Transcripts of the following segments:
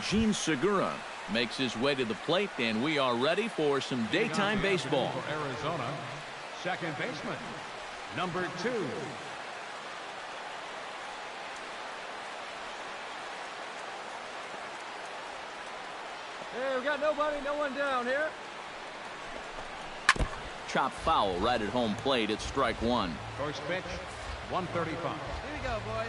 Gene Segura makes his way to the plate, and we are ready for some daytime baseball. For Arizona, second baseman, number 2. Hey, we got nobody, no one down here. Chop foul right at home plate. It's strike 1. First pitch, 135. Here we go, boys.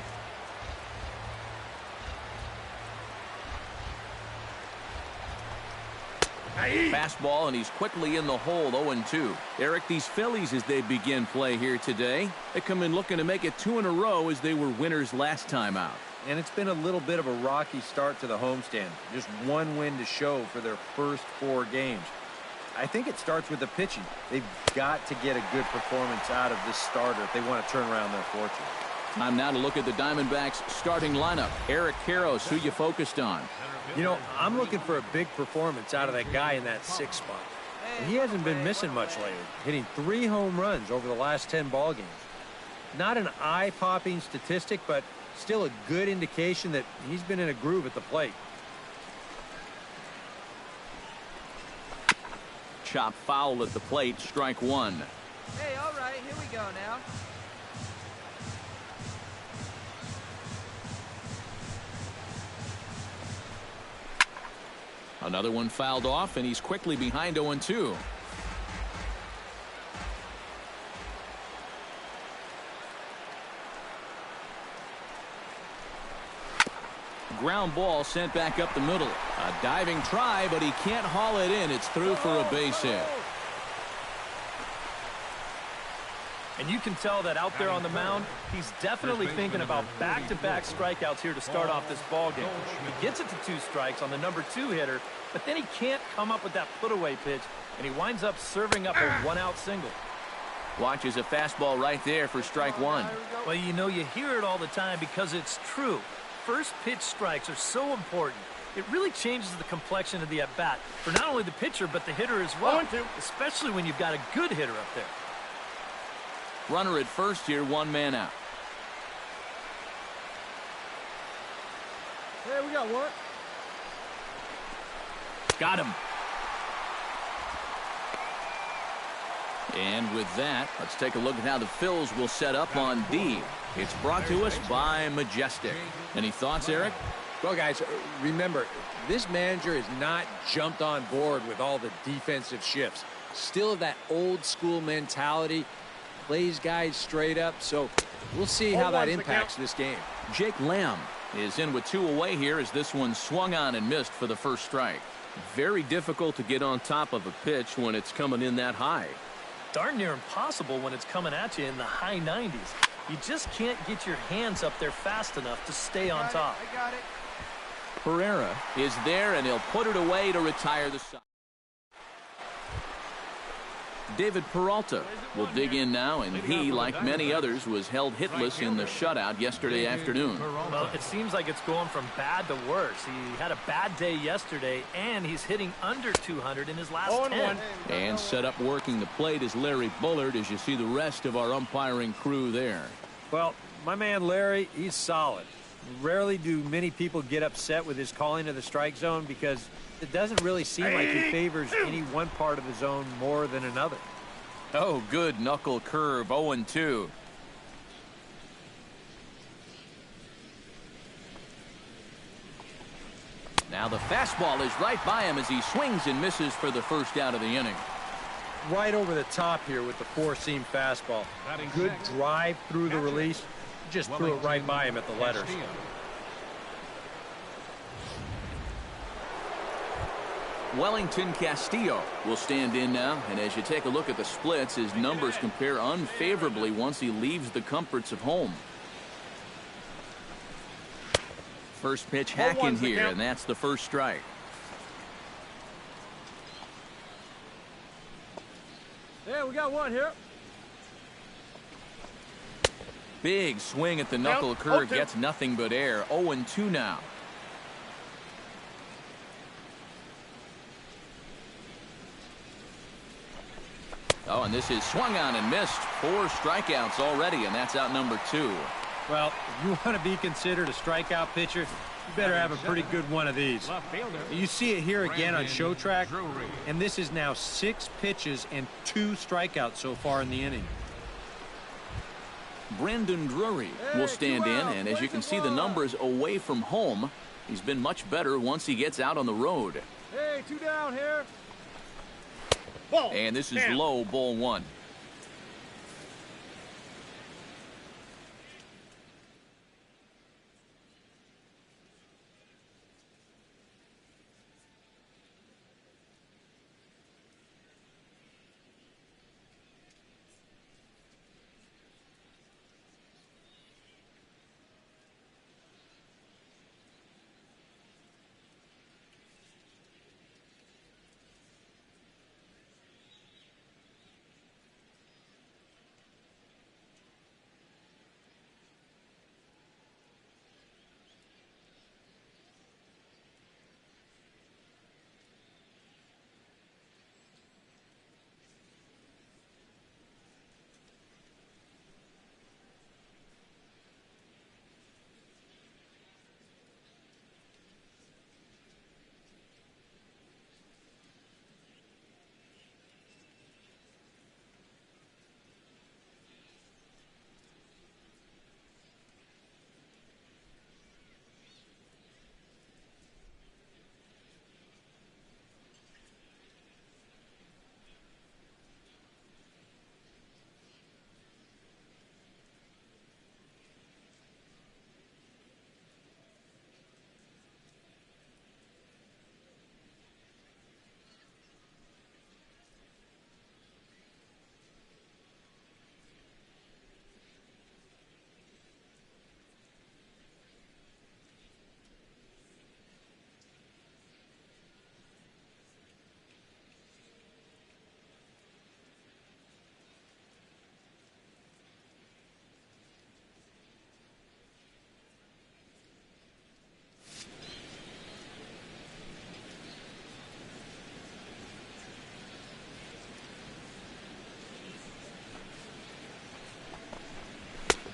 Fastball, and he's quickly in the hole. 0-2. Eric, these Phillies, as they begin play here today, they come in looking to make it 2 in a row as they were winners last time out. And it's been a little bit of a rocky start to the homestand. Just one win to show for their first 4 games. I think it starts with the pitching. They've got to get a good performance out of this starter if they want to turn around their fortune. Time now to look at the Diamondbacks starting lineup. Eric Karros, who you focused on? You know, I'm looking for a big performance out of that guy in that 6th spot. And he hasn't been missing much lately, hitting 3 home runs over the last 10 ball games. Not an eye-popping statistic, but still a good indication that he's been in a groove at the plate. Chop foul at the plate, strike 1. Hey, all right, here we go now. Another one fouled off, and he's quickly behind 0-2. Ground ball sent back up the middle. A diving try, but he can't haul it in. It's through for a base hit. And you can tell that out there on the mound, he's definitely thinking about back-to-back strikeouts here to start off this ball game. He gets it to 2 strikes on the number 2 hitter, but then he can't come up with that put-away pitch, and he winds up serving up a 1-out single. Watches a fastball right there for strike 1. Well, you know, you hear it all the time because it's true. First pitch strikes are so important. It really changes the complexion of the at-bat for not only the pitcher, but the hitter as well, especially when you've got a good hitter up there. Runner at first here, 1 man out. Hey, we got one. Got him. And with that, let's take a look at how the Phils will set up on D. It's brought to us by Majestic. Any thoughts, Eric? Well, guys, remember, this manager has not jumped on board with all the defensive shifts. Still that old school mentality. Plays guys straight up, so we'll see how that impacts this game. Jake Lamb is in with 2 away here as this one swung on and missed for the first strike. Very difficult to get on top of a pitch when it's coming in that high. Darn near impossible when it's coming at you in the high 90s. You just can't get your hands up there fast enough to stay on top. I got it. Pereira is there, and he'll put it away to retire the side. David Peralta will dig in now, and he, like many others, was held hitless in the shutout yesterday afternoon. Well, it seems like it's going from bad to worse. He had a bad day yesterday, and he's hitting under 200 in his last 10. And set up working the plate is Larry Bullard, as you see the rest of our umpiring crew there. Well, my man Larry, he's solid. Rarely do many people get upset with his calling of the strike zone because it doesn't really seem like he favors any one part of the zone more than another. Oh, good knuckle curve, 0-2. Now the fastball is right by him as he swings and misses for the first out of the inning. Right over the top here with the 4-seam fastball. Good drive through the release. Just threw it right by him at the letters. Wellington Castillo will stand in now, and as you take a look at the splits, his numbers compare unfavorably once he leaves the comforts of home. First pitch hacking here, and that's the first strike. Yeah, we got one here. Big swing at the knuckle curve, gets nothing but air. 0-2 now. Oh, and this is swung on and missed. 4 strikeouts already, and that's out number 2. Well, if you want to be considered a strikeout pitcher, you better have a pretty good one of these. Left fielder. You see it here again on Brandon show track, Drury. and this is now 6 pitches and 2 strikeouts so far in the inning. Brandon Drury will stand in, and as you can see the numbers away from home, he's been much better once he gets out on the road. Hey, 2 down here. And this is low, ball 1.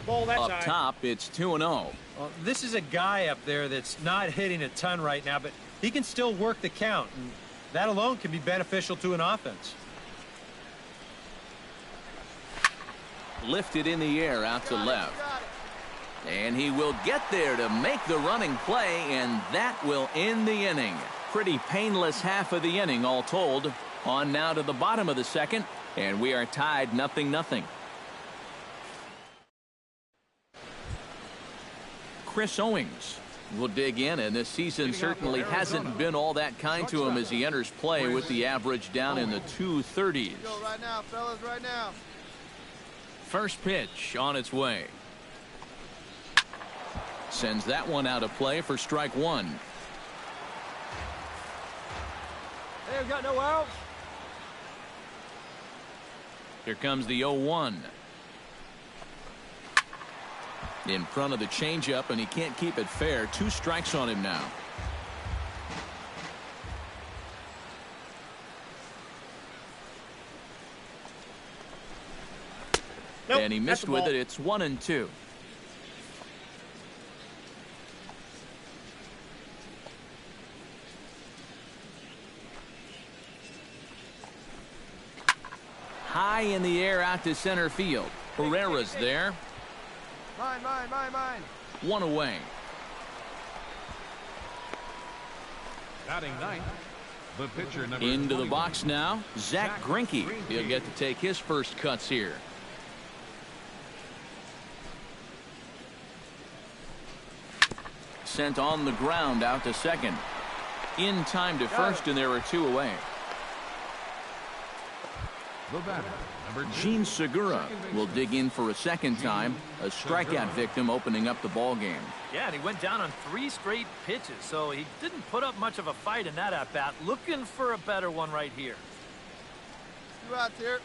Up top, it's 2-0. Well, this is a guy up there that's not hitting a ton right now, but he can still work the count, and that alone can be beneficial to an offense. Lifted in the air out to left. And he will get there to make the running play, and that will end the inning. Pretty painless half of the inning, all told. On now to the bottom of the second, and we are tied 0-0. Chris Owings will dig in, and this season certainly hasn't been all that kind to him as he enters play with the average down in the 230s. Go right now, fellas, right now. First pitch on its way. Sends that one out of play for strike 1. Hey, we got no outs. Here comes the 0-1. In front of the changeup, and he can't keep it fair. 2 strikes on him now. Nope, and he missed with it. It's 1-2. High in the air out to center field. Herrera's there. Mine. 1 away. Batting ninth, the pitcher number Into the 21. box now, Zach Greinke. He'll get to take his first cuts here. Sent on the ground out to second. In time to first, and there are 2 away. The batter, number 2. Gene Segura will dig in for a second time. A strikeout victim opening up the ball game. Yeah, and he went down on 3 straight pitches, so he didn't put up much of a fight in that at-bat. Looking for a better one right here. 2 outs here.